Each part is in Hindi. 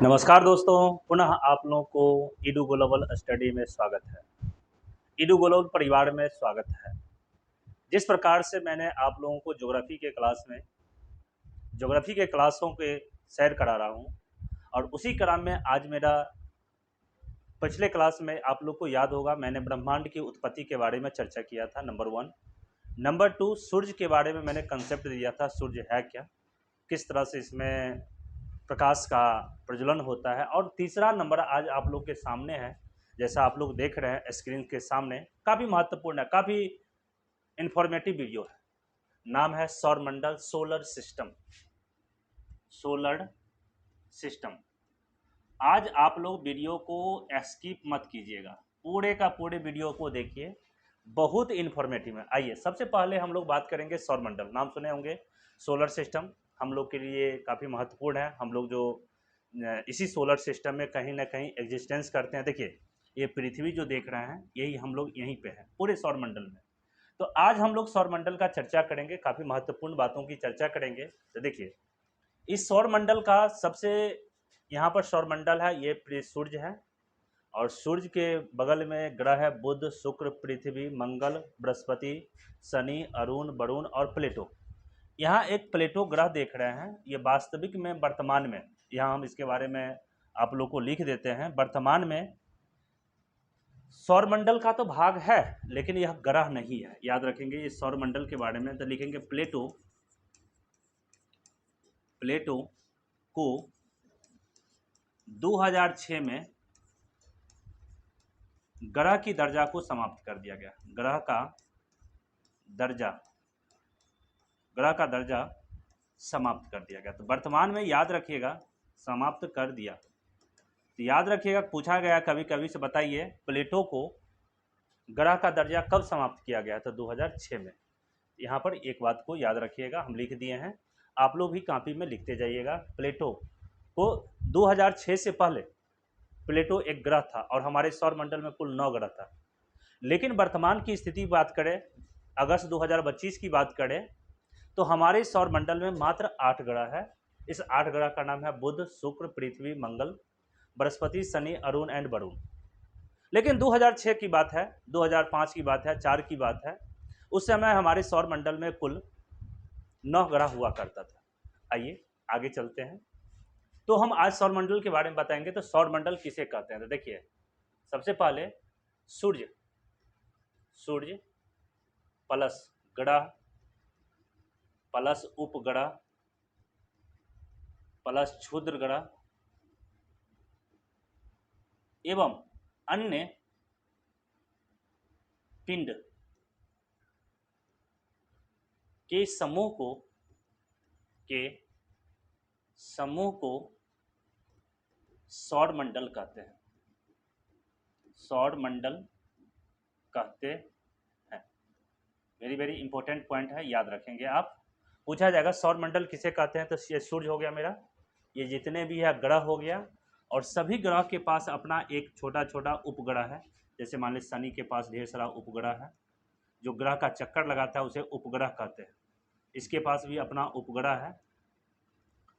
नमस्कार दोस्तों, पुनः आप लोगों को ईडू ग्लोबल स्टडी में स्वागत है। ईडू ग्लोबल परिवार में स्वागत है। जिस प्रकार से मैंने आप लोगों को ज्योग्राफी के क्लासों के सैर करा रहा हूँ, और उसी क्रम में आज मेरा पिछले क्लास में आप लोग को याद होगा मैंने ब्रह्मांड की उत्पत्ति के बारे में चर्चा किया था, नंबर 1। नंबर 2, सूर्य के बारे में मैंने कंसेप्ट दिया था, सूर्य है क्या, किस तरह से इसमें प्रकाश का प्रज्वलन होता है। और तीसरा नंबर आज आप लोग के सामने है, जैसा आप लोग देख रहे हैं स्क्रीन के सामने, काफ़ी महत्वपूर्ण है, काफ़ी इंफॉर्मेटिव वीडियो है। नाम है सौरमंडल, सोलर सिस्टम। Solar system. आज आप लोग वीडियो को स्किप मत कीजिएगा, पूरे का पूरे वीडियो को देखिए, बहुत इन्फॉर्मेटिव है। आइए सबसे पहले हम लोग बात करेंगे सौरमंडल। नाम सुने होंगे, सोलर सिस्टम हम लोग के लिए काफ़ी महत्वपूर्ण है। हम लोग जो इसी सोलर सिस्टम में कहीं ना कहीं एग्जिस्टेंस करते हैं। देखिए ये पृथ्वी जो देख रहे हैं, यही हम लोग यहीं पे हैं पूरे सौरमंडल में। तो आज हम लोग सौरमंडल का चर्चा करेंगे, काफ़ी महत्वपूर्ण बातों की चर्चा करेंगे। तो देखिए इस सौरमंडल का सबसे यहाँ पर सौरमंडल है, ये सूर्य है, और सूर्य के बगल में ग्रह है बुध, शुक्र, पृथ्वी, मंगल, बृहस्पति, शनि, अरुण, वरुण और प्लेटो। यहाँ एक प्लेटो ग्रह देख रहे हैं, ये वास्तविक में वर्तमान में, यहाँ हम इसके बारे में आप लोग को लिख देते हैं। वर्तमान में सौरमंडल का तो भाग है, लेकिन यह ग्रह नहीं है, याद रखेंगे इस सौरमंडल के बारे में। तो लिखेंगे प्लेटो को 2006 में ग्रह की दर्जा को समाप्त कर दिया गया। ग्रह का दर्जा समाप्त कर दिया गया। तो वर्तमान में याद रखिएगा, समाप्त कर दिया। तो याद रखिएगा, पूछा गया कभी कभी से, बताइए प्लेटो को ग्रह का दर्जा कब समाप्त किया गया? तो 2006 में। यहाँ पर एक बात को याद रखिएगा, हम लिख दिए हैं, आप लोग भी कॉपी में लिखते जाइएगा। प्लेटो को 2006 से पहले प्लेटो एक ग्रह था, और हमारे सौरमंडल में कुल 9 ग्रह था। लेकिन वर्तमान की स्थिति बात करें, अगस्त 2025 की बात करें, तो हमारे सौरमंडल में मात्र 8 ग्रह है। इस 8 ग्रह का नाम है बुध, शुक्र, पृथ्वी, मंगल, बृहस्पति, शनि, अरुण एंड वरुण। लेकिन 2006 की बात है, 2005 की बात है, 4 की बात है, उस समय हमारे सौरमंडल में कुल 9 ग्रह हुआ करता था। आइए आगे चलते हैं। तो हम आज सौरमंडल के बारे में बताएंगे। तो सौरमंडल किसे कहते हैं? तो देखिए सबसे पहले सूर्य प्लस ग्रह प्लस उपग्रह प्लस क्षुद्र ग्रह एवं अन्य पिंड के समूह को सौरमंडल कहते हैं। सौरमंडल कहते हैं। वेरी वेरी इंपॉर्टेंट पॉइंट है, याद रखेंगे आप। पूछा जाएगा सौरमंडल किसे कहते हैं, तो ये सूर्य हो गया मेरा, ये जितने भी है ग्रह हो गया, और सभी ग्रह के पास अपना एक छोटा छोटा उपग्रह है। जैसे मान लीजिए शनि के पास ढेर सारा उपग्रह है, जो ग्रह का चक्कर लगाता है उसे उपग्रह कहते हैं। इसके पास भी अपना उपग्रह है,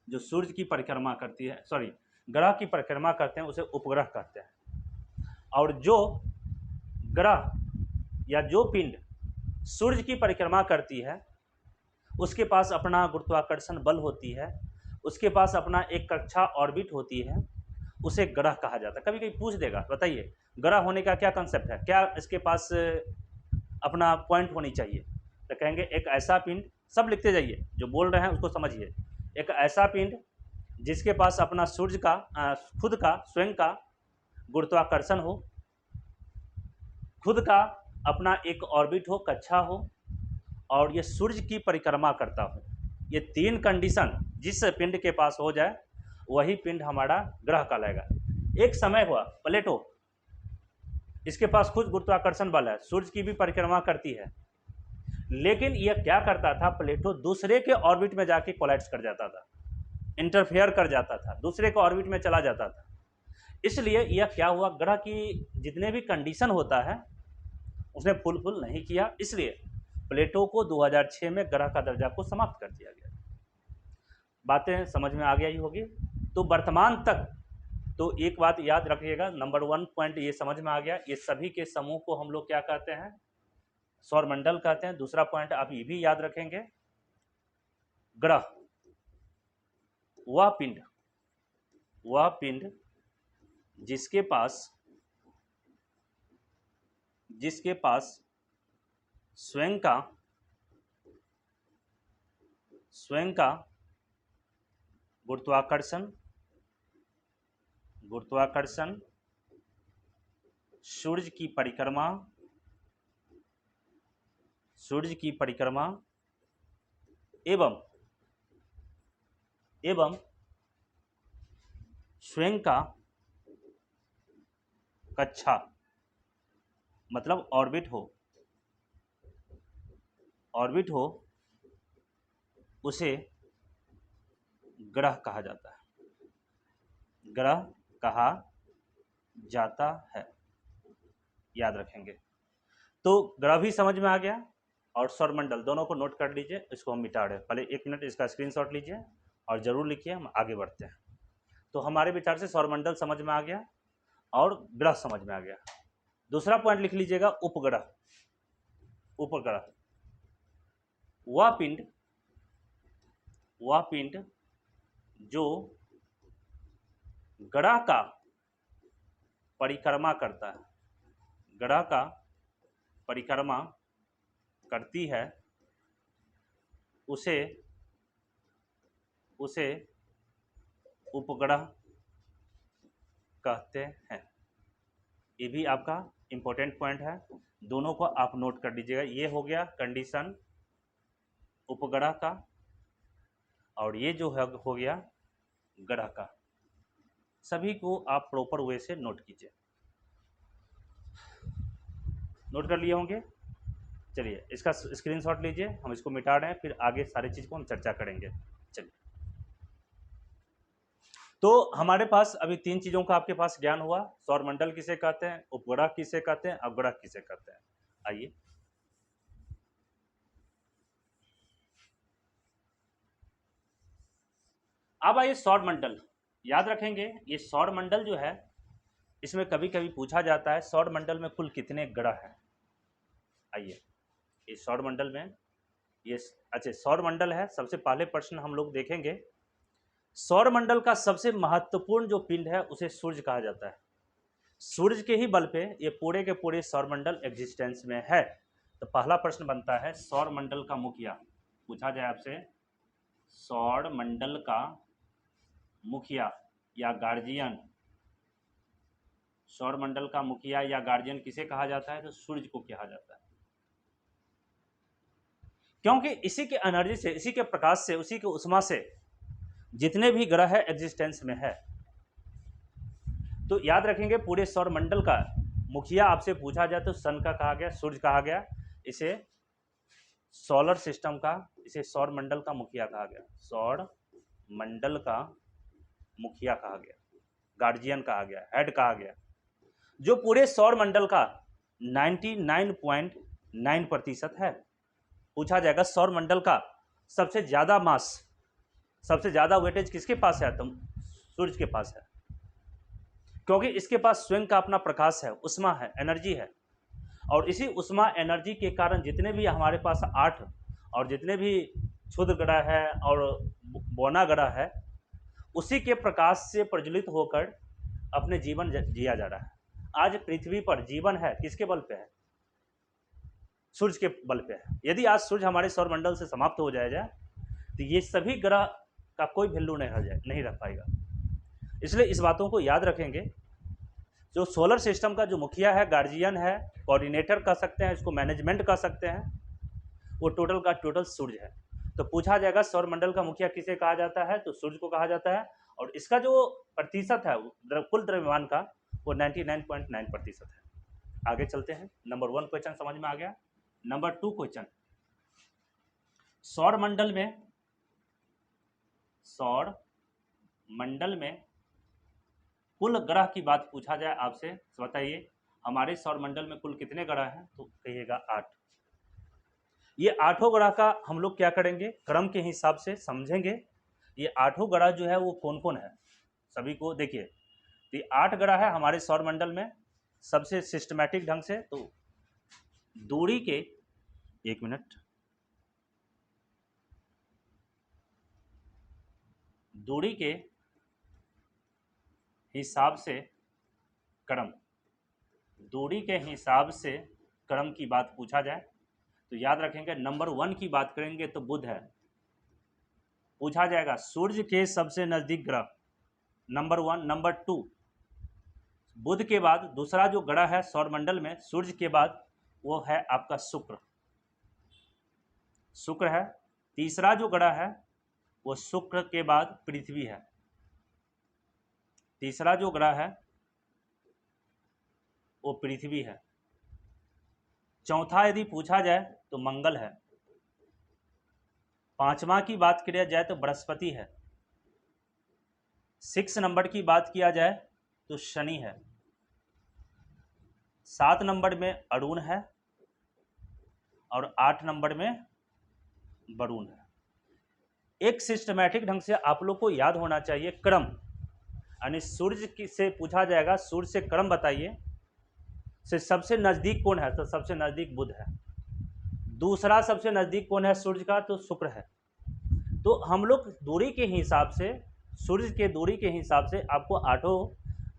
जो सूर्य की परिक्रमा करती है, सॉरी ग्रह की परिक्रमा करते हैं, उसे उपग्रह कहते हैं। और जो ग्रह या जो पिंड सूर्य की परिक्रमा करती है, उसके पास अपना गुरुत्वाकर्षण बल होती है, उसके पास अपना एक कक्षा ऑर्बिट होती है, उसे ग्रह कहा जाता है। कभी कभी पूछ देगा, बताइए ग्रह होने का क्या कंसेप्ट है, क्या इसके पास अपना पॉइंट होनी चाहिए? तो कहेंगे एक ऐसा पिंड, सब लिखते जाइए, जो बोल रहे हैं उसको समझिए। एक ऐसा पिंड जिसके पास अपना सूर्य का खुद का स्वयं का गुरुत्वाकर्षण हो, खुद का अपना एक ऑर्बिट हो, कक्षा हो, और ये सूर्य की परिक्रमा करता हो। ये 3 कंडीशन जिस पिंड के पास हो जाए, वही पिंड हमारा ग्रह कहलाएगा। एक समय हुआ प्लेटो, इसके पास खुद गुरुत्वाकर्षण बल है, सूर्य की भी परिक्रमा करती है, लेकिन यह क्या करता था, प्लेटो दूसरे के ऑर्बिट में जाके कोलाइड्स कर जाता था, इंटरफेयर कर जाता था, दूसरे के ऑर्बिट में चला जाता था। इसलिए यह क्या हुआ, ग्रह की जितने भी कंडीशन होता है उसने फुलफिल नहीं किया, इसलिए प्लेटो को 2006 में ग्रह का दर्जा को समाप्त कर दिया गया। बातें समझ में आ गई होगी। तो वर्तमान तक तो एक बात याद रखिएगा, नंबर 1 पॉइंट ये समझ में आ गया, ये सभी के समूह को हम लोग क्या कहते हैं, सौरमंडल कहते हैं। दूसरा पॉइंट आप ये भी याद रखेंगे, ग्रह वह पिंड जिसके पास स्वयं का गुरुत्वाकर्षण सूर्य की परिक्रमा एवं स्वयं का कक्षा मतलब ऑर्बिट हो उसे ग्रह कहा जाता है। याद रखेंगे। तो ग्रह भी समझ में आ गया और सौरमंडल दोनों को नोट कर लीजिए। इसको हम मिटा रहे हैं, पहले 1 मिनट इसका स्क्रीनशॉट लीजिए और ज़रूर लिखिए, हम आगे बढ़ते हैं। तो हमारे विचार से सौरमंडल समझ में आ गया और ग्रह समझ में आ गया। दूसरा पॉइंट लिख लीजिएगा, उपग्रह वह पिंड जो ग्रह का परिक्रमा करती है उसे उपग्रह कहते हैं। ये भी आपका इंपॉर्टेंट पॉइंट है, दोनों को आप नोट कर लीजिएगा। ये हो गया कंडीशन उपग्रह का और ये जो है हो गया ग्रह का। सभी को आप प्रॉपर वे से नोट कीजिए। नोट कर लिए होंगे। चलिए इसका स्क्रीनशॉट लीजिए, हम इसको मिटा रहे हैं, फिर आगे सारी चीज़ को हम चर्चा करेंगे। चलिए, तो हमारे पास अभी 3 चीज़ों का आपके पास ज्ञान हुआ। सौरमंडल किसे कहते हैं, उपग्रह किसे कहते हैं, अवग्रह किसे कहते हैं। आइए अब आइए सौरमंडल। याद रखेंगे, ये सौरमंडल जो है इसमें कभी कभी पूछा जाता है सौरमंडल में कुल कितने ग्रह हैं। आइए इस सौरमंडल में ये अच्छा सौरमंडल है। सबसे पहले प्रश्न हम लोग देखेंगे, सौरमंडल का सबसे महत्वपूर्ण जो पिंड है उसे सूर्य कहा जाता है। सूर्य के ही बल पे ये पूरे के पूरे सौरमंडल एग्जिस्टेंस में है। तो पहला प्रश्न बनता है, सौरमंडल का मुखिया पूछा जाए आपसे, सौरमंडल का मुखिया या गार्जियन, सौरमंडल का मुखिया या गार्जियन किसे कहा जाता है, तो सूर्य को कहा जाता है। क्योंकि इसी के एनर्जी से, इसी के प्रकाश से, उसी के उष्मा से जितने भी ग्रह है एग्जिस्टेंस में है। तो याद रखेंगे, पूरे सौरमंडल का मुखिया आपसे पूछा जाए तो सन का कहा गया, सूर्य कहा गया। इसे सोलर सिस्टम का, इसे सौरमंडल का मुखिया कहा गया, सौरमंडल का मुखिया कहा गया, गार्जियन कहा गया, हेड कहा गया। जो पूरे सौरमंडल का 99.9% है। पूछा जाएगा सौरमंडल का सबसे ज़्यादा मास, सबसे ज़्यादा वेटेज किसके पास है, तो सूर्य के पास है। क्योंकि इसके पास स्वयं का अपना प्रकाश है, उष्मा है, एनर्जी है। और इसी उष्मा एनर्जी के कारण जितने भी हमारे पास 8 और जितने भी क्षुद्र ग्रह है और बौना ग्रह है, उसी के प्रकाश से प्रज्वलित होकर अपने जीवन जिया जा रहा है। आज पृथ्वी पर जीवन है किसके बल पे है, सूर्य के बल पे है। यदि आज सूर्य हमारे सौरमंडल से समाप्त हो जाए तो ये सभी ग्रह का कोई वैल्यू नहीं रह पाएगा। इसलिए इस बातों को याद रखेंगे। जो सोलर सिस्टम का जो मुखिया है, गार्जियन है, कोऑर्डिनेटर कह सकते हैं, इसको मैनेजमेंट कह सकते हैं, वो टोटल का टोटल सूर्य है। तो पूछा जाएगा सौरमंडल का मुखिया किसे कहा जाता है, तो सूर्य को कहा जाता है। और इसका जो प्रतिशत है कुल द्रव्यमान का, वो 99.9% है। आगे चलते हैं। नंबर 1 क्वेश्चन समझ में आ गया। नंबर 2 क्वेश्चन, सौरमंडल में कुल ग्रह की बात पूछा जाए आपसे, बताइए हमारे सौरमंडल में कुल कितने ग्रह हैं, तो कहिएगा 8। ये 8 ग्रह का हम लोग क्या करेंगे, क्रम के हिसाब से समझेंगे। ये 8 ग्रह जो है वो कौन कौन है, सभी को देखिए। तो ये 8 ग्रह है हमारे सौरमंडल में सबसे सिस्टमैटिक ढंग से। तो दूरी के, एक मिनट, दूरी के हिसाब से क्रम, दूरी के हिसाब से क्रम की बात पूछा जाए तो याद रखेंगे नंबर 1 की बात करेंगे तो बुध है, पूछा जाएगा सूर्य के सबसे नजदीक ग्रह नंबर 1। नंबर 2 बुध के बाद दूसरा जो ग्रह है सौरमंडल में सूर्य के बाद वो है आपका शुक्र, शुक्र है। तीसरा जो ग्रह है वो शुक्र के बाद पृथ्वी है, तीसरा जो ग्रह है वो पृथ्वी है। चौथा यदि पूछा जाए तो मंगल है। पांचवा की बात किया जाए तो बृहस्पति है। 6 नंबर की बात किया जाए तो शनि है। 7 नंबर में अरुण है और 8 नंबर में वरुण है। एक सिस्टमैटिक ढंग से आप लोग को याद होना चाहिए क्रम, यानी सूर्य से पूछा जाएगा सूर्य से क्रम बताइए, से सबसे नजदीक कौन है तो सबसे नजदीक बुध है। दूसरा सबसे नजदीक कौन है सूर्य का तो शुक्र है। तो हम लोग दूरी के हिसाब से, सूर्य के दूरी के हिसाब से आपको 8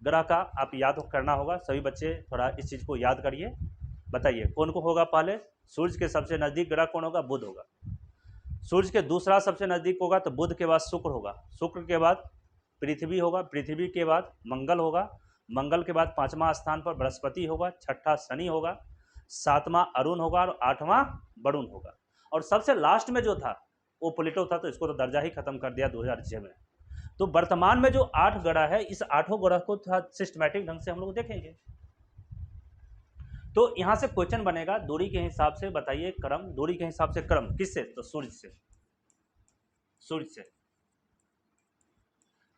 ग्रह का आप याद करना होगा। सभी बच्चे थोड़ा इस चीज़ को याद करिए, बताइए कौन को होगा। पहले सूर्य के सबसे नज़दीक ग्रह कौन होगा, बुध होगा। सूर्य के दूसरा सबसे नज़दीक होगा तो बुध के बाद शुक्र होगा, शुक्र के बाद पृथ्वी होगा, पृथ्वी के बाद मंगल होगा, मंगल के बाद 5वां स्थान पर बृहस्पति होगा, 6ठा शनि होगा, 7वां अरुण होगा और 8वां वरुण होगा। और सबसे लास्ट में जो था वो प्लूटो था, तो इसको तो दर्जा ही खत्म कर दिया 2006 में। तो वर्तमान में जो 8 ग्रह है इस 8 ग्रह को सिस्टमैटिक ढंग से हम लोग देखेंगे। तो यहां से क्वेश्चन बनेगा दूरी के हिसाब से बताइए क्रम, दूरी के हिसाब से क्रम किससे तो सूर्य से, सूर्य से।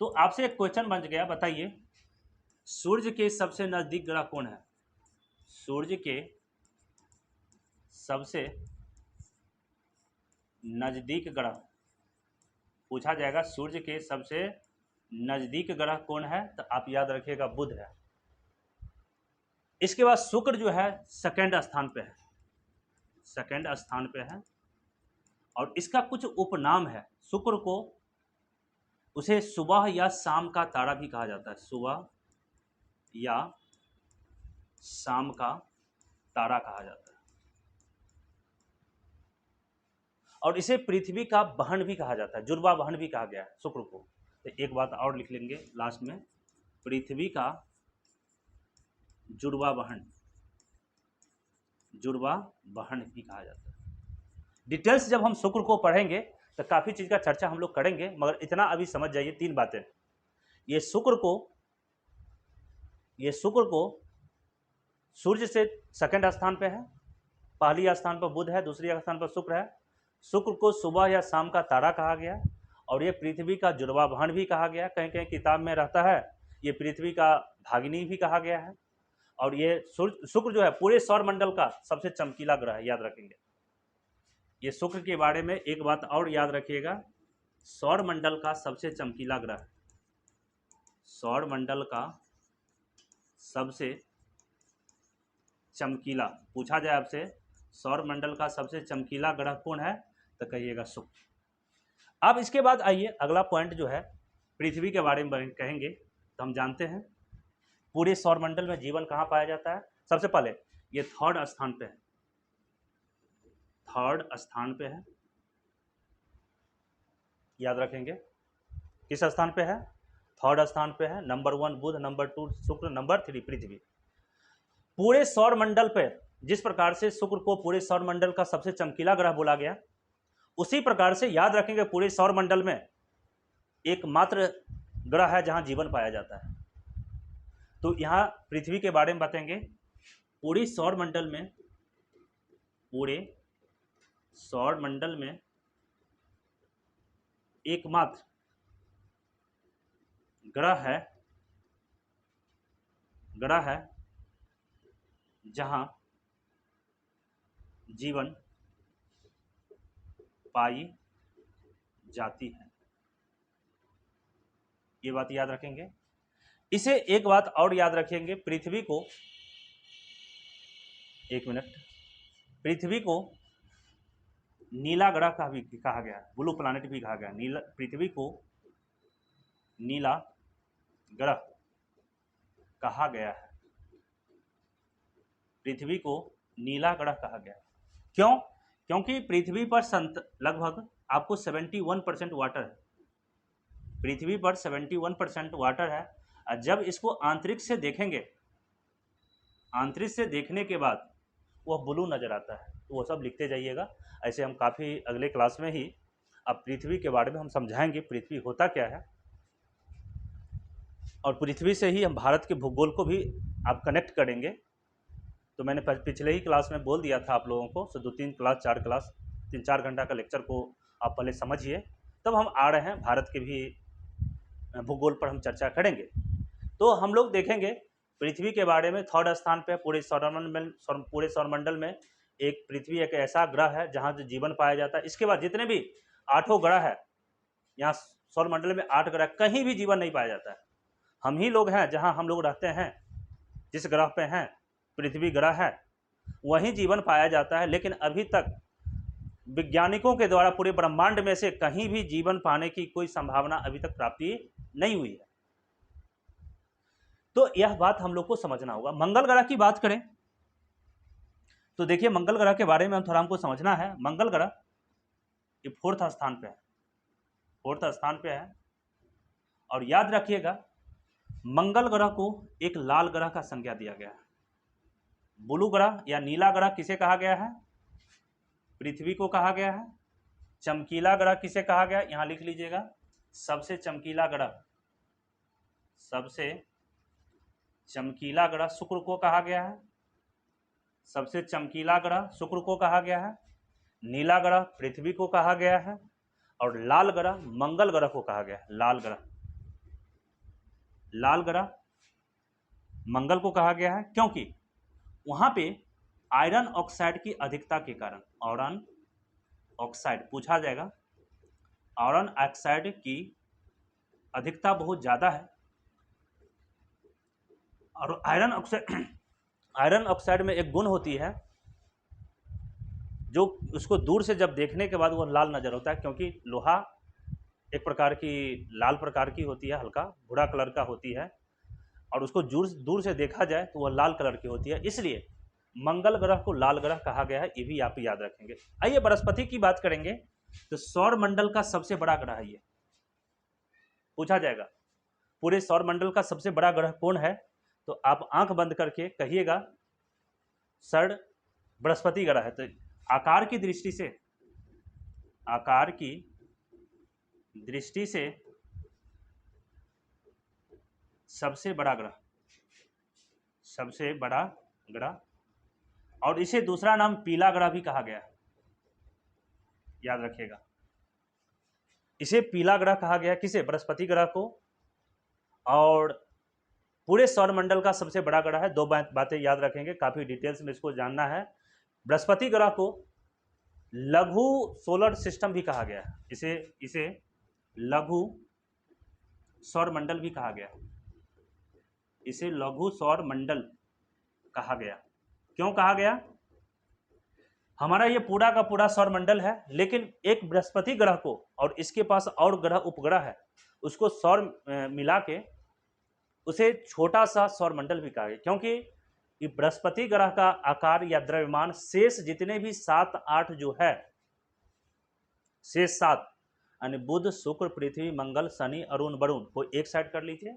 तो आपसे एक क्वेश्चन बन गया, बताइए सूर्य के सबसे नजदीक ग्रह कौन है। सूर्य के सबसे नजदीक ग्रह पूछा जाएगा, सूर्य के सबसे नजदीक ग्रह कौन है तो आप याद रखिएगा बुध है। इसके बाद शुक्र जो है सेकंड स्थान पे है, सेकंड स्थान पे है। और इसका कुछ उपनाम है, शुक्र को उसे सुबह या शाम का तारा भी कहा जाता है, सुबह या शाम का तारा कहा जाता है। और इसे पृथ्वी का बहन भी कहा जाता है, जुड़वा बहन भी कहा गया है शुक्र को। तो एक बात और लिख लेंगे लास्ट में, पृथ्वी का जुड़वा बहन, जुड़वा बहन भी कहा जाता है। डिटेल्स जब हम शुक्र को पढ़ेंगे तो काफ़ी चीज़ का चर्चा हम लोग करेंगे, मगर इतना अभी समझ जाइए 3 बातें। ये शुक्र को सूर्य से सेकंड स्थान पे है, पहली स्थान पर बुध है, दूसरी स्थान पर शुक्र है। शुक्र को सुबह या शाम का तारा कहा गया और ये पृथ्वी का जुड़वा बहन भी कहा गया, कहीं कहीं किताब में रहता है ये पृथ्वी का भागिनी भी कहा गया है। और ये शुक्र जो है पूरे सौरमंडल का सबसे चमकीला ग्रह है, याद रखेंगे। ये शुक्र के बारे में एक बात और याद रखिएगा, सौरमंडल का सबसे चमकीला ग्रह, सौरमंडल का सबसे चमकीला, पूछा जाए आपसे सौरमंडल का सबसे चमकीला ग्रह कौन है तो कहिएगा शुक्र। अब इसके बाद आइए अगला पॉइंट जो है पृथ्वी के बारे में कहेंगे। तो हम जानते हैं पूरे सौरमंडल में जीवन कहाँ पाया जाता है। सबसे पहले ये थर्ड स्थान पे है, थर्ड स्थान पे है, याद रखेंगे किस स्थान पे है, थर्ड स्थान पे है। नंबर 1 बुध, नंबर 2 शुक्र, नंबर 3 पृथ्वी। पूरे सौरमंडल पे जिस प्रकार से शुक्र को पूरे सौरमंडल का सबसे चमकीला ग्रह बोला गया, उसी प्रकार से याद रखेंगे पूरे सौरमंडल में एकमात्र ग्रह है जहां जीवन पाया जाता है। तो यहां पृथ्वी के बारे में बताएंगे। पूरे सौरमंडल में, पूरे सौरमंडल में एकमात्र ग्रह है जहां जीवन पाई जाती है, ये बात याद रखेंगे। इसे एक बात और याद रखेंगे, पृथ्वी को, एक मिनट, पृथ्वी को नीला ग्रह का भी कहा गया, ब्लू प्लैनेट भी कहा गया। नीला, पृथ्वी को नीला ग्रह कहा गया है, पृथ्वी को नीला ग्रह कहा गया। क्यों? क्योंकि पृथ्वी पर लगभग आपको 71% वाटर है, पृथ्वी पर 71% वाटर है। और जब इसको अंतरिक्ष से देखेंगे, अंतरिक्ष से देखने के बाद वह ब्लू नज़र आता है। तो वो सब लिखते जाइएगा, ऐसे हम काफ़ी अगले क्लास में ही अब पृथ्वी के बारे में हम समझाएंगे पृथ्वी होता क्या है, और पृथ्वी से ही हम भारत के भूगोल को भी आप कनेक्ट करेंगे। तो मैंने पिछले ही क्लास में बोल दिया था आप लोगों को, सो 2-3 क्लास 4 क्लास 3-4 घंटा का लेक्चर को आप पहले समझिए, तब हम आ रहे हैं भारत के भी भूगोल पर हम चर्चा करेंगे। तो हम लोग देखेंगे पृथ्वी के बारे में, थर्ड स्थान पे पूरे सौरमंडल में एक पृथ्वी एक ऐसा ग्रह है जहाँ जीवन पाया जाता है। इसके बाद जितने भी 8 ग्रह है, यहाँ सौरमंडल में 8 ग्रह, कहीं भी जीवन नहीं पाया जाता है। हम ही लोग हैं जहाँ हम लोग रहते हैं, जिस ग्रह पे हैं, पृथ्वी ग्रह है, वहीं जीवन पाया जाता है। लेकिन अभी तक वैज्ञानिकों के द्वारा पूरे ब्रह्मांड में से कहीं भी जीवन पाने की कोई संभावना अभी तक प्राप्ति नहीं हुई है। तो यह बात हम लोग को समझना होगा। मंगल ग्रह की बात करें तो देखिए, मंगल ग्रह के बारे में हम थोड़ा हमको समझना है। मंगल ग्रह ये 4th स्थान पे है, 4th स्थान पे है। और याद रखिएगा, मंगल ग्रह को एक लाल ग्रह का संज्ञा दिया गया है। ब्लू ग्रह या नीला ग्रह किसे कहा गया है? पृथ्वी को कहा गया है। चमकीला ग्रह किसे कहा गया? यहां लिख लीजिएगा, सबसे चमकीला ग्रह, सबसे चमकीला ग्रह शुक्र को कहा गया है। सबसे चमकीला ग्रह शुक्र को कहा गया है। नीला ग्रह पृथ्वी को कहा गया है। और लाल ग्रह मंगल ग्रह को कहा गया है। लाल ग्रह, लाल ग्रह मंगल को कहा गया है, क्योंकि वहां पे आयरन ऑक्साइड की अधिकता के कारण, आयरन ऑक्साइड पूछा जाएगा, आयरन ऑक्साइड की अधिकता बहुत ज़्यादा है। और आयरन ऑक्साइड में एक गुण होती है जो उसको दूर से जब देखने के बाद वो लाल नज़र होता है, क्योंकि लोहा एक प्रकार की लाल प्रकार की होती है, हल्का भूरा कलर का होती है, और उसको दूर से देखा जाए तो वह लाल कलर की होती है। इसलिए मंगल ग्रह को लाल ग्रह कहा गया है, ये भी आप याद रखेंगे। आइए बृहस्पति की बात करेंगे। तो सौर मंडल का सबसे बड़ा ग्रह है, ये पूछा जाएगा, पूरे सौर मंडल का सबसे बड़ा ग्रह कौन है? तो आप आंख बंद करके कहिएगा सर बृहस्पति ग्रह है। तो आकार की दृष्टि से, आकार की दृष्टि से सबसे बड़ा ग्रह, सबसे बड़ा ग्रह, और इसे दूसरा नाम पीला ग्रह भी कहा गया है, याद रखिएगा। इसे पीला ग्रह कहा गया, किसे? बृहस्पति ग्रह को। और पूरे सौरमंडल का सबसे बड़ा ग्रह है। 2 बातें याद रखेंगे, काफी डिटेल्स में इसको जानना है। बृहस्पति ग्रह को लघु सोलर सिस्टम भी कहा गया है, इसे लघु सौरमंडल भी कहा गया, इसे लघु सौरमंडल कहा गया। क्यों कहा गया? हमारा ये पूरा का पूरा सौरमंडल है, लेकिन एक बृहस्पति ग्रह को, और इसके पास और ग्रह उपग्रह है, उसको सौर मिला के उसे छोटा सा सौरमंडल भी कहा गया। क्योंकि ये बृहस्पति ग्रह का आकार या द्रव्यमान शेष जितने भी 7-8 जो है, शेष 7 यानी बुध शुक्र पृथ्वी मंगल शनि अरुण वरुण को एक साइड कर लीजिए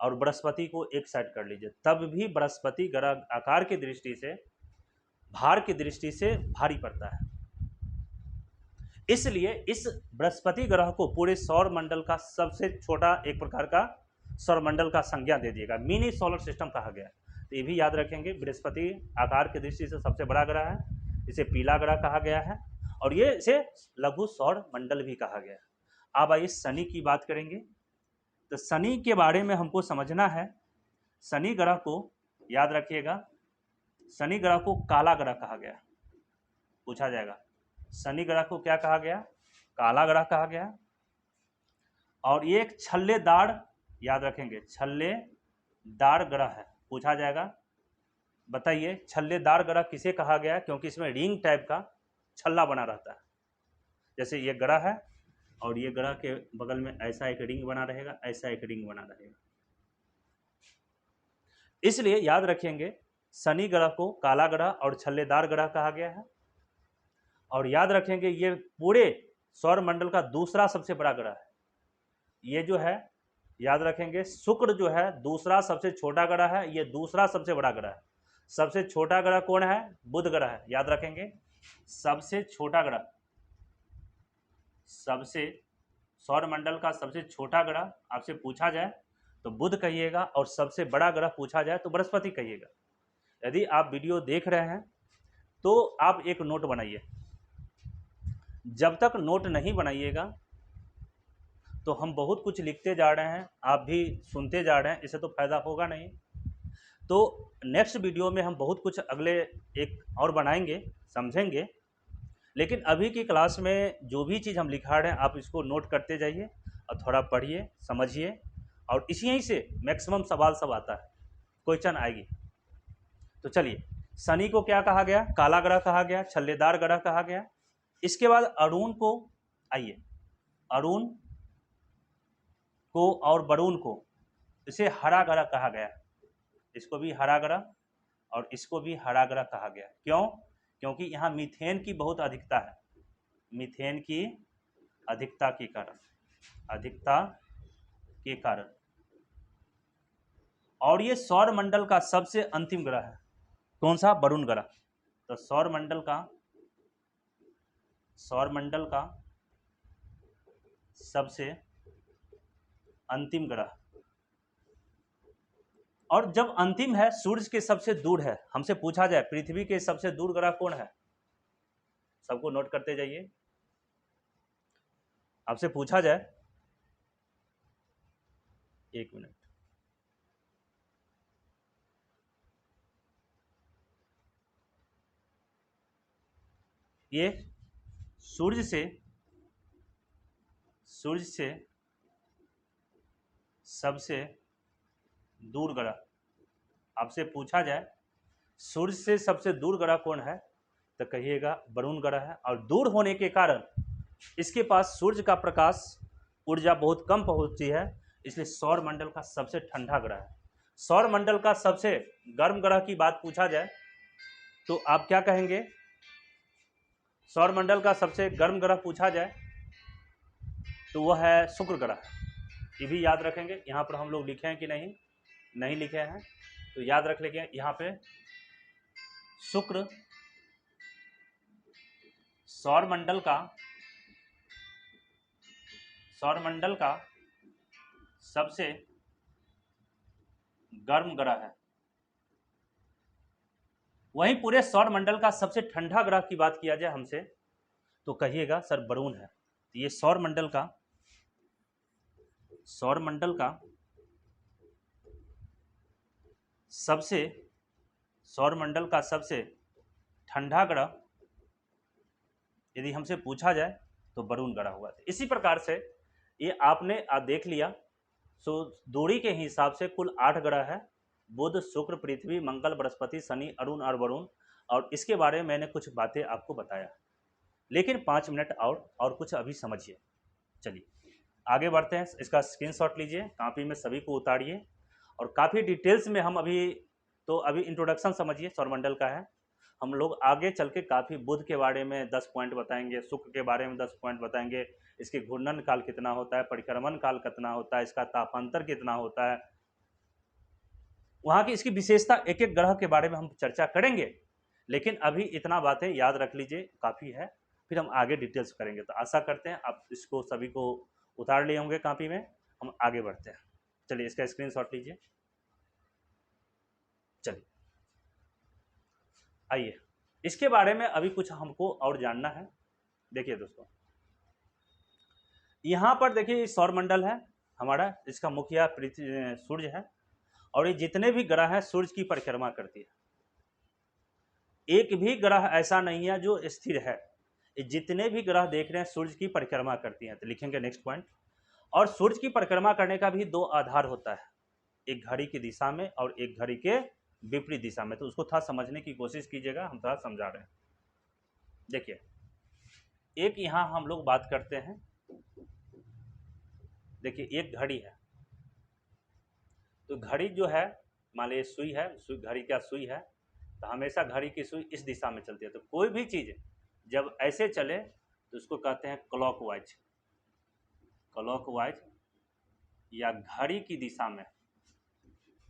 और बृहस्पति को एक साइड कर लीजिए, तब भी बृहस्पति ग्रह आकार की दृष्टि से, भार की दृष्टि से भारी पड़ता है। इसलिए इस बृहस्पति ग्रह को पूरे सौर मंडल का सबसे छोटा एक प्रकार का सौरमंडल का संज्ञा दे दिएगा, मिनी सोलर सिस्टम कहा गया। तो ये भी याद रखेंगे, बृहस्पति आकार की दृष्टि से सबसे बड़ा ग्रह है, इसे पीला ग्रह कहा गया है, और ये इसे लघु सौर मंडल भी कहा गया है। अब आइए शनि की बात करेंगे। तो शनि के बारे में हमको समझना है। शनि ग्रह को याद रखिएगा, शनि ग्रह को काला ग्रह कहा गया, पूछा जाएगा। शनि ग्रह को क्या कहा गया? काला ग्रह कहा गया। और ये एक छल्लेदार, याद रखेंगे, छल्लेदार दार ग्रह है, पूछा जाएगा। बताइए छल्लेदार ग्रह किसे कहा गया है? क्योंकि इसमें रिंग टाइप का छल्ला बना रहता है। जैसे ये ग्रह है और ये ग्रह के बगल में ऐसा एक रिंग बना रहेगा, ऐसा एक रिंग बना रहेगा। इसलिए याद रखेंगे शनि ग्रह को काला ग्रह और छल्लेदार ग्रह कहा गया है। और याद रखेंगे ये पूरे सौर मंडल का दूसरा सबसे बड़ा ग्रह है। ये जो है याद रखेंगे शुक्र जो है दूसरा सबसे छोटा ग्रह है, ये दूसरा सबसे बड़ा ग्रह है। सबसे छोटा ग्रह कौन है? बुध ग्रह है। याद रखेंगे सबसे छोटा ग्रह, सबसे सौर मंडल का सबसे छोटा ग्रह आपसे पूछा जाए तो बुध कहिएगा, और सबसे बड़ा ग्रह पूछा जाए तो बृहस्पति कहिएगा। यदि आप वीडियो देख रहे हैं तो आप एक नोट बनाइए। जब तक नोट नहीं बनाइएगा तो हम बहुत कुछ लिखते जा रहे हैं, आप भी सुनते जा रहे हैं, इससे तो फायदा होगा नहीं। तो नेक्स्ट वीडियो में हम बहुत कुछ अगले एक और बनाएंगे, समझेंगे। लेकिन अभी की क्लास में जो भी चीज़ हम लिखा रहे हैं आप इसको नोट करते जाइए और थोड़ा पढ़िए, समझिए, और इसी से मैक्सिमम सवाल सब आता है, क्वेश्चन आएगी। तो चलिए, शनि को क्या कहा गया? काला ग्रह कहा गया, छल्लेदार ग्रह कहा गया। इसके बाद अरुण को, आइए, अरुण को और वरुण को इसे हरा ग्रह कहा गया। इसको भी हरा ग्रह और इसको भी हरा ग्रह कहा गया। क्यों? क्योंकि यहाँ मीथेन की बहुत अधिकता है, मीथेन की अधिकता के कारण, अधिकता के कारण। और ये सौर मंडल का सबसे अंतिम ग्रह है। कौन सा? वरुण ग्रह। तो सौर मंडल का सबसे अंतिम ग्रह, और जब अंतिम है सूर्य के सबसे दूर है। हमसे पूछा जाए पृथ्वी के सबसे दूर ग्रह कौन है? सबको नोट करते जाइए। आपसे पूछा जाए, एक मिनट, ये सूर्य से सबसे दूर ग्रह, आपसे पूछा जाए सूर्य से सबसे दूर ग्रह कौन है तो कहिएगा वरुण ग्रह है। और दूर होने के कारण इसके पास सूर्य का प्रकाश ऊर्जा बहुत कम पहुंचती है, इसलिए सौर मंडल का सबसे ठंडा ग्रह है। सौर मंडल का सबसे गर्म ग्रह की बात पूछा जाए तो आप क्या कहेंगे? सौर मंडल का सबसे गर्म ग्रह पूछा जाए तो वह है शुक्र ग्रह। ये भी याद रखेंगे। यहाँ पर हम लोग लिखे हैं कि नहीं लिखे हैं, तो याद रख लेंगे। यहाँ पे शुक्र सौर मंडल का सबसे गर्म ग्रह है। वहीं पूरे सौर मंडल का सबसे ठंडा ग्रह की बात किया जाए हमसे तो कहिएगा सर वरुण है। ये सौर मंडल का सबसे ठंडा ग्रह यदि हमसे पूछा जाए तो वरुण ग्रह हुआ। इसी प्रकार से ये आपने देख लिया। सो दूरी के हिसाब से कुल 8 ग्रह है, बुध, शुक्र, पृथ्वी, मंगल, बृहस्पति, शनि, अरुण और वरुण। और इसके बारे में मैंने कुछ बातें आपको बताया, लेकिन 5 मिनट और कुछ अभी समझिए। चलिए आगे बढ़ते हैं। इसका स्क्रीनशॉट लीजिए, कापी में सभी को उतारिए, और काफ़ी डिटेल्स में हम अभी इंट्रोडक्शन समझिए सौरमंडल का है। हम लोग आगे चल के काफ़ी बुध के बारे में 10 पॉइंट बताएंगे, शुक्र के बारे में 10 पॉइंट बताएंगे, इसके घूर्णन काल कितना होता है, परिक्रमण काल कितना होता है, इसका तापांतर कितना होता है, वहाँ की इसकी विशेषता, एक एक ग्रह के बारे में हम चर्चा करेंगे। लेकिन अभी इतना बातें याद रख लीजिए, काफ़ी है, फिर हम आगे डिटेल्स करेंगे। तो आशा करते हैं आप इसको सभी को उतार लिए होंगे कापी में। हम आगे बढ़ते हैं। चलिए इसका स्क्रीनशॉट लीजिए। चलिए आइए, इसके बारे में अभी कुछ हमको और जानना है। देखिए दोस्तों, यहाँ पर देखिए सौरमंडल है हमारा, इसका मुखिया सूर्य है, और ये जितने भी ग्रह हैं सूर्य की परिक्रमा करती है। एक भी ग्रह ऐसा नहीं है जो स्थिर है, ये जितने भी ग्रह देख रहे हैं सूर्य की परिक्रमा करती हैं। तो लिखेंगे नेक्स्ट पॉइंट। और सूर्य की परिक्रमा करने का भी 2 आधार होता है। एक घड़ी की दिशा में और एक घड़ी के विपरीत दिशा में। तो उसको थोड़ा समझने की कोशिश कीजिएगा, हम थोड़ा समझा रहे हैं। देखिए, एक यहाँ हम लोग बात करते हैं, देखिए एक घड़ी है, तो घड़ी जो है, मान लीजिए सुई है, सुई, घड़ी का सुई है, तो हमेशा घड़ी की सुई इस दिशा में चलती है। तो कोई भी चीज़ जब ऐसे चले तो उसको कहते हैं क्लॉकवाइज, क्लॉकवाइज या घड़ी की दिशा में,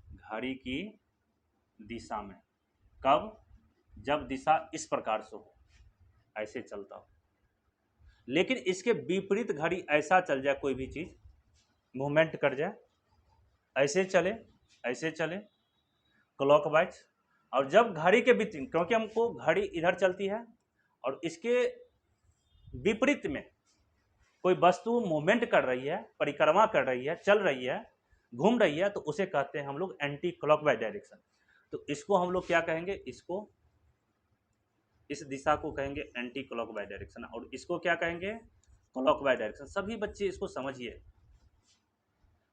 घड़ी की दिशा में। कब? जब दिशा इस प्रकार से हो, ऐसे चलता हो। लेकिन इसके विपरीत घड़ी ऐसा चल जाए, कोई भी चीज़ मूवमेंट कर जाए, ऐसे चले, ऐसे चले क्लॉकवाइज, और जब घड़ी के बीच, क्योंकि हमको घड़ी इधर चलती है और इसके विपरीत में कोई वस्तु मूवमेंट कर रही है, परिक्रमा कर रही है, चल रही है, घूम रही है, तो उसे कहते हैं हम लोग एंटी क्लॉकवाइज डायरेक्शन। तो इसको हम लोग क्या कहेंगे, इसको, इस दिशा को कहेंगे एंटी क्लॉकवाइज डायरेक्शन, और इसको क्या कहेंगे, क्लॉकवाइज डायरेक्शन। सभी बच्चे इसको समझिए।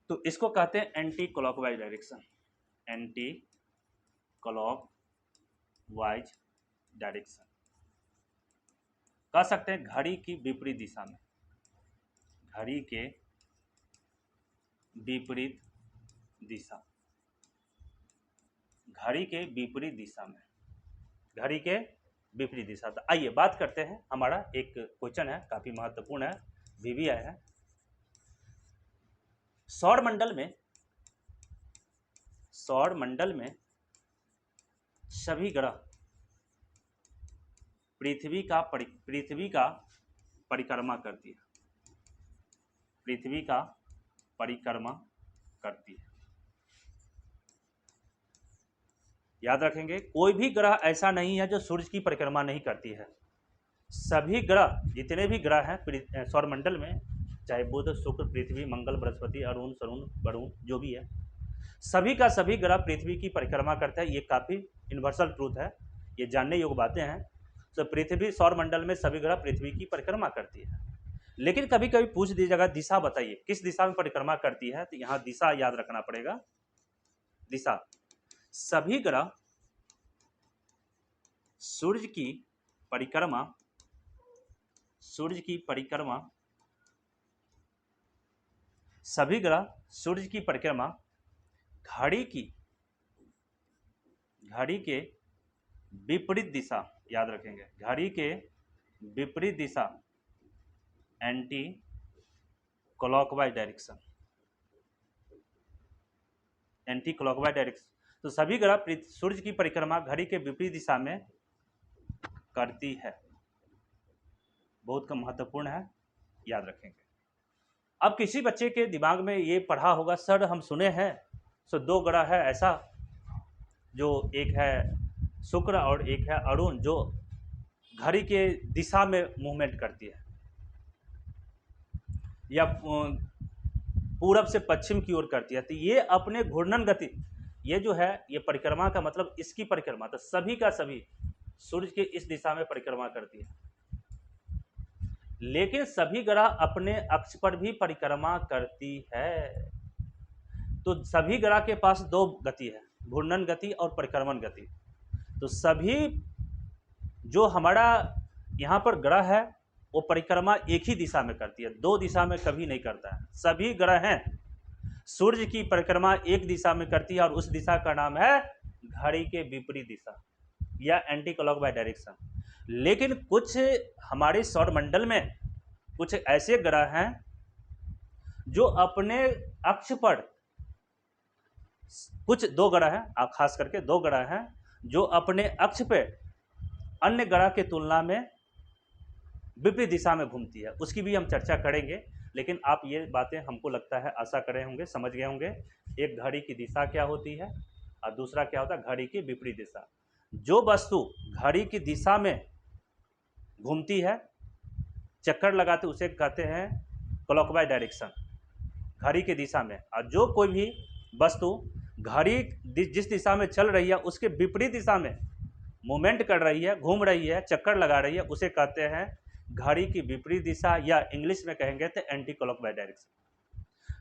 तो इसको कहते हैं anti clockwise direction, anti clockwise direction. कह सकते हैं घड़ी की विपरीत दिशा में, घड़ी के विपरीत दिशा, घड़ी के विपरीत दिशा में, घड़ी के विपरीत दिशा। तो आइए बात करते हैं, हमारा एक क्वेश्चन है, काफी महत्वपूर्ण है, वीवीआई है। सौर मंडल में, सौर मंडल में सभी ग्रह पृथ्वी का परिक्रमा करती है, पृथ्वी का परिक्रमा करती है। याद रखेंगे, कोई भी ग्रह ऐसा नहीं है जो सूर्य की परिक्रमा नहीं करती है। सभी ग्रह, जितने भी ग्रह हैं सौर मंडल में, चाहे बुध, शुक्र, पृथ्वी, मंगल, बृहस्पति, अरुण, शरुण, वरुण, जो भी है, सभी का सभी ग्रह पृथ्वी की परिक्रमा करता है। ये काफ़ी यूनिवर्सल ट्रूथ है, ये जानने योग्य बातें हैं। तो पृथ्वी, सौर मंडल में सभी ग्रह पृथ्वी की परिक्रमा करती है। लेकिन कभी कभी पूछ दीजिएगा दिशा बताइए, किस दिशा में परिक्रमा करती है, तो यहाँ दिशा याद रखना पड़ेगा, दिशा। सभी ग्रह सूर्य की परिक्रमा, सूर्य की परिक्रमा, सभी ग्रह सूर्य की परिक्रमा घड़ी के विपरीत दिशा, याद रखेंगे, घड़ी के विपरीत दिशा, anti clockwise direction, anti clockwise direction. तो सभी ग्रह सूर्य की परिक्रमा घड़ी के विपरीत दिशा में करती है, बहुत कम महत्वपूर्ण है, याद रखेंगे। अब किसी बच्चे के दिमाग में ये पढ़ा होगा, सर हम सुने हैं सो दो ग्रह है ऐसा, जो एक है शुक्र और एक है अरुण, जो घड़ी के दिशा में मूवमेंट करती है, या पूरब से पश्चिम की ओर करती है। तो ये अपने घूर्णन गति, ये जो है, ये परिक्रमा का मतलब इसकी परिक्रमा, तो सभी का सभी सूर्य के इस दिशा में परिक्रमा करती है। लेकिन सभी ग्रह अपने अक्ष पर भी परिक्रमा करती है। तो सभी ग्रह के पास दो गति है, घूर्णन गति और परिक्रमण गति। तो सभी जो हमारा यहाँ पर ग्रह है वो परिक्रमा एक ही दिशा में करती है, दो दिशा में कभी नहीं करता है। सभी ग्रह हैं, सूर्य की परिक्रमा एक दिशा में करती है और उस दिशा का नाम है घड़ी के विपरीत दिशा या एंटी क्लॉकवाइज डायरेक्शन। लेकिन कुछ हमारे सौर मंडल में कुछ ऐसे ग्रह हैं जो अपने अक्ष पर, कुछ दो ग्रह हैं, खास करके दो ग्रह हैं जो अपने अक्ष पे अन्य ग्रह के तुलना में विपरीत दिशा में घूमती है, उसकी भी हम चर्चा करेंगे। लेकिन आप ये बातें हमको लगता है आशा करे होंगे, समझ गए होंगे। एक घड़ी की दिशा क्या होती है और दूसरा क्या होता है घड़ी की विपरीत दिशा। जो वस्तु घड़ी की दिशा में घूमती है, चक्कर लगाते, उसे कहते हैं क्लॉकवाइज डायरेक्शन, घड़ी की दिशा में। और जो कोई भी वस्तु घड़ी जिस दिशा में चल रही है उसके विपरीत दिशा में मूवमेंट कर रही है, घूम रही है, चक्कर लगा रही है, उसे कहते हैं घड़ी की विपरीत दिशा, या इंग्लिश में कहेंगे तो एंटी क्लॉकवाइज डायरेक्शन।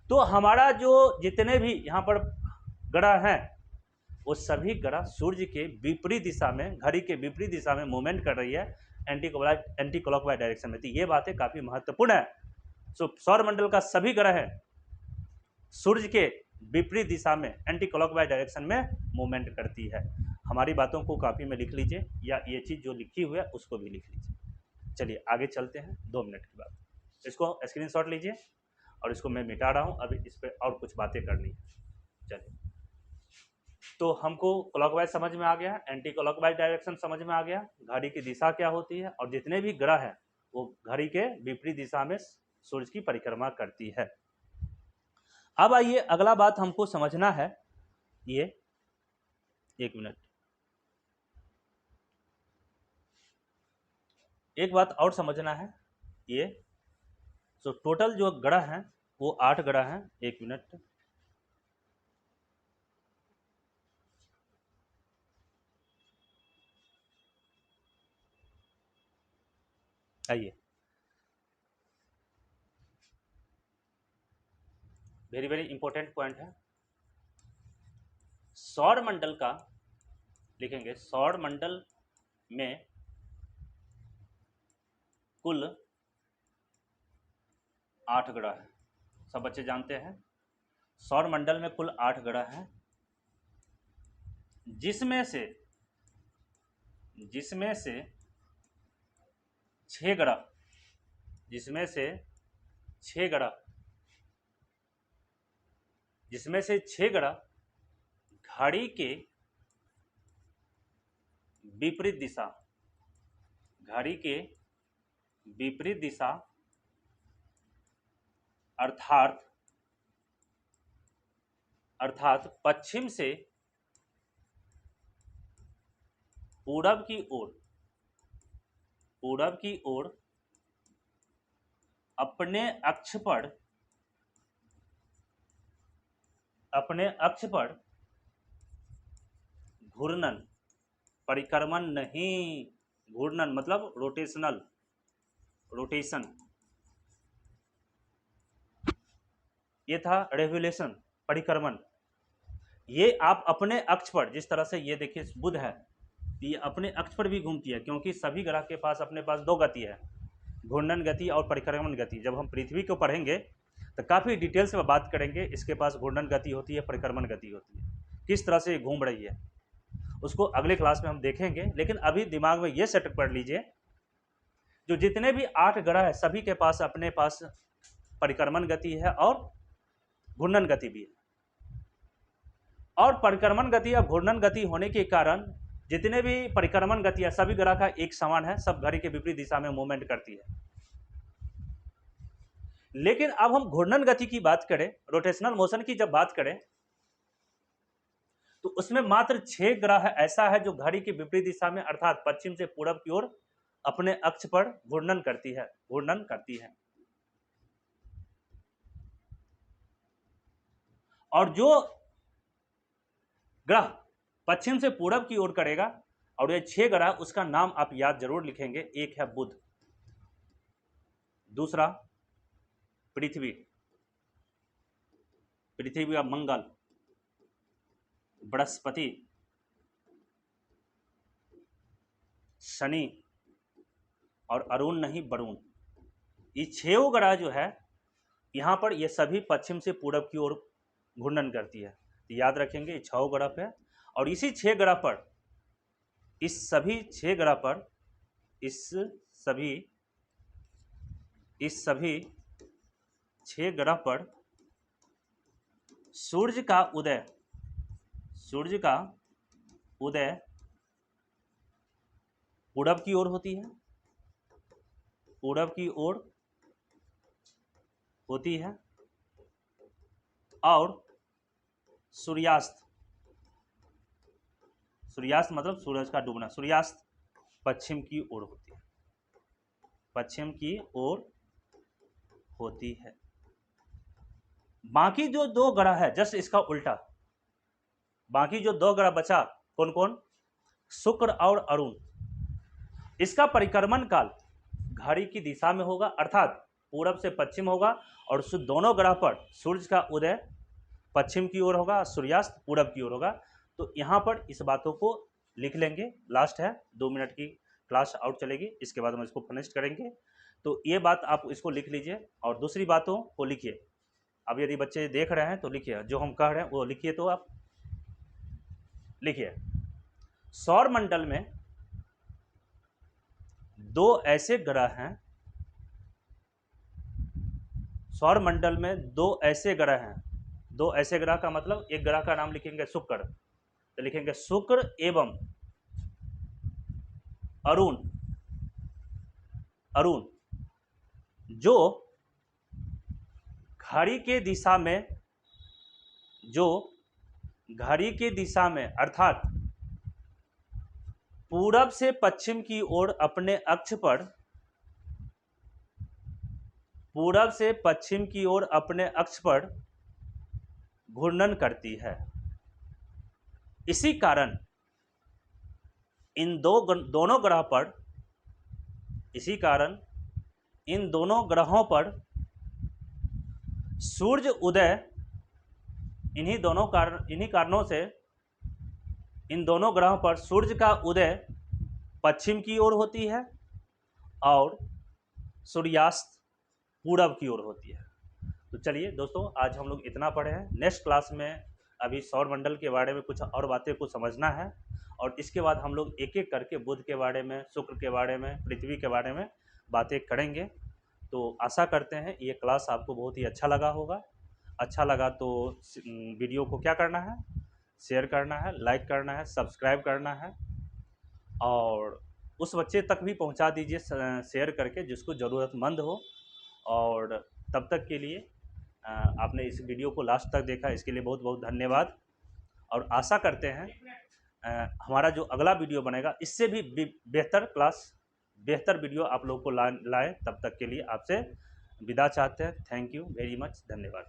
तो हमारा जो जितने भी यहाँ पर ग्रह हैं वो सभी ग्रह सूर्य के विपरीत दिशा में, घड़ी के विपरीत दिशा में मूवमेंट कर रही है, एंटी क्लॉकवाइज डायरेक्शन में। तो ये बातें काफी महत्वपूर्ण है। सौर मंडल का सभी ग्रह सूर्य के विपरीत दिशा में एंटी क्लॉकवाइज डायरेक्शन में मूवमेंट करती है। हमारी बातों को कॉपी में लिख लीजिए, या ये चीज जो लिखी हुई है उसको भी लिख लीजिए। चलिए आगे चलते हैं, 2 मिनट के बाद इसको स्क्रीनशॉट लीजिए और इसको मैं मिटा रहा हूं, अभी इस पर और कुछ बातें करनी है। चलिए, तो हमको क्लॉकवाइज समझ में आ गया, एंटी क्लॉकवाइज डायरेक्शन समझ में आ गया, घड़ी की दिशा क्या होती है, और जितने भी ग्रह हैं वो घड़ी के विपरीत दिशा में सूर्य की परिक्रमा करती है। अब आइए अगला बात हमको समझना है, ये 1 मिनट, एक बात और समझना है। ये टोटल जो ग्रह हैं वो 8 ग्रह हैं। 1 मिनट, आइए, वेरी वेरी इंपॉर्टेंट पॉइंट है। सौर मंडल का लिखेंगे, सौर मंडल में कुल 8 ग्रह हैं। सब बच्चे जानते हैं सौर मंडल में कुल 8 ग्रह हैं, जिसमें से 6 ग्रह, जिसमें से 6 ग्रह घड़ी के विपरीत दिशा, घड़ी के विपरीत दिशा अर्थात पश्चिम से पूरब की ओर अपने अक्ष पर घूर्णन, परिक्रमण नहीं, घूर्णन मतलब रोटेशन, ये था रेवोल्यूशन, परिक्रमण। ये आप अपने अक्ष पर, जिस तरह से ये देखिए बुध है, ये अपने अक्ष पर भी घूमती है, क्योंकि सभी ग्रह के पास अपने पास 2 गति है, घूर्णन गति और परिक्रमण गति। जब हम पृथ्वी को पढ़ेंगे तो काफ़ी डिटेल्स में बात करेंगे, इसके पास घूर्णन गति होती है, परिक्रमण गति होती है, किस तरह से घूम रही है, उसको अगले क्लास में हम देखेंगे। लेकिन अभी दिमाग में ये सेटअप कर लीजिए, जो जितने भी 8 ग्रह है सभी के पास अपने पास परिक्रमण गति है और घूर्णन गति भी है। और परिक्रमण गति या घूर्णन गति होने के कारण जितने भी परिक्रमण गति है सभी ग्रह का एक समान है, सब घड़ी के विपरीत दिशा में मूवमेंट करती है। लेकिन अब हम घूर्णन गति की बात करें, रोटेशनल मोशन की जब बात करें, तो उसमें मात्र 6 ग्रह ऐसा है जो घड़ी की विपरीत दिशा में अर्थात पश्चिम से पूरब की ओर अपने अक्ष पर घूर्णन करती है। और जो ग्रह पश्चिम से पूरब की ओर करेगा, और ये 6 ग्रह, उसका नाम आप याद जरूर लिखेंगे। एक है बुध, दूसरा पृथ्वी का मंगल, बृहस्पति, शनि और अरुण नहीं वरुण। ये 6 ग्रह जो है यहां पर, ये सभी पश्चिम से पूरब की ओर घूर्णन करती है। तो याद रखेंगे ये 6 ग्रह पे, और इसी 6 ग्रह पर, इस सभी 6 ग्रह पर, इस सभी 6 ग्रह पर सूर्य का उदय पूरब की ओर होती है, और सूर्यास्त मतलब सूरज का डूबना, सूर्यास्त पश्चिम की ओर होती है। बाकी जो 2 ग्रह है, जस्ट इसका उल्टा, बाकी जो 2 ग्रह बचा, कौन कौन, शुक्र और अरुण, इसका परिक्रमण काल घड़ी की दिशा में होगा, अर्थात पूरब से पश्चिम होगा, और दोनों ग्रह पर सूर्य का उदय पश्चिम की ओर होगा, सूर्यास्त पूरब की ओर होगा। तो यहाँ पर इस बातों को लिख लेंगे। लास्ट है, 2 मिनट की क्लास आउट चलेगी, इसके बाद हम इसको फिनिश करेंगे। तो ये बात आप इसको लिख लीजिए और दूसरी बातों को लिखिए। अब यदि बच्चे देख रहे हैं तो लिखिए, जो हम कह रहे हैं वो लिखिए। तो आप लिखिए, सौर मंडल में 2 ऐसे ग्रह हैं, सौर मंडल में 2 ऐसे ग्रह हैं। 2 ऐसे ग्रह का मतलब, एक ग्रह का नाम लिखेंगे शुक्र, तो लिखेंगे शुक्र एवं अरुण, अरुण जो घड़ी के दिशा में, जो घड़ी के दिशा में अर्थात पूरब से पश्चिम की ओर अपने अक्ष पर, पूरब से पश्चिम की ओर अपने अक्ष पर घूर्णन करती है। इसी कारण इन दोनों ग्रह पर, इसी कारण इन दोनों ग्रहों पर सूर्य उदय, इन्हीं कारणों से इन दोनों ग्रहों पर सूर्य का उदय पश्चिम की ओर होती है और सूर्यास्त पूरब की ओर होती है। तो चलिए दोस्तों, आज हम लोग इतना पढ़े हैं। नेक्स्ट क्लास में अभी सौर मंडल के बारे में कुछ और बातें को समझना है और इसके बाद हम लोग एक एक करके बुध के बारे में, शुक्र के बारे में, पृथ्वी के बारे में बातें करेंगे। तो आशा करते हैं ये क्लास आपको बहुत ही अच्छा लगा होगा। अच्छा लगा तो वीडियो को क्या करना है, शेयर करना है, लाइक करना है, सब्सक्राइब करना है और उस बच्चे तक भी पहुंचा दीजिए शेयर करके जिसको ज़रूरतमंद हो। और तब तक के लिए आपने इस वीडियो को लास्ट तक देखा, इसके लिए बहुत बहुत धन्यवाद। और आशा करते हैं हमारा जो अगला वीडियो बनेगा इससे भी बेहतर क्लास, बेहतर वीडियो आप लोग को लाएँ। तब तक के लिए आपसे विदा चाहते हैं। थैंक यू वेरी मच, धन्यवाद।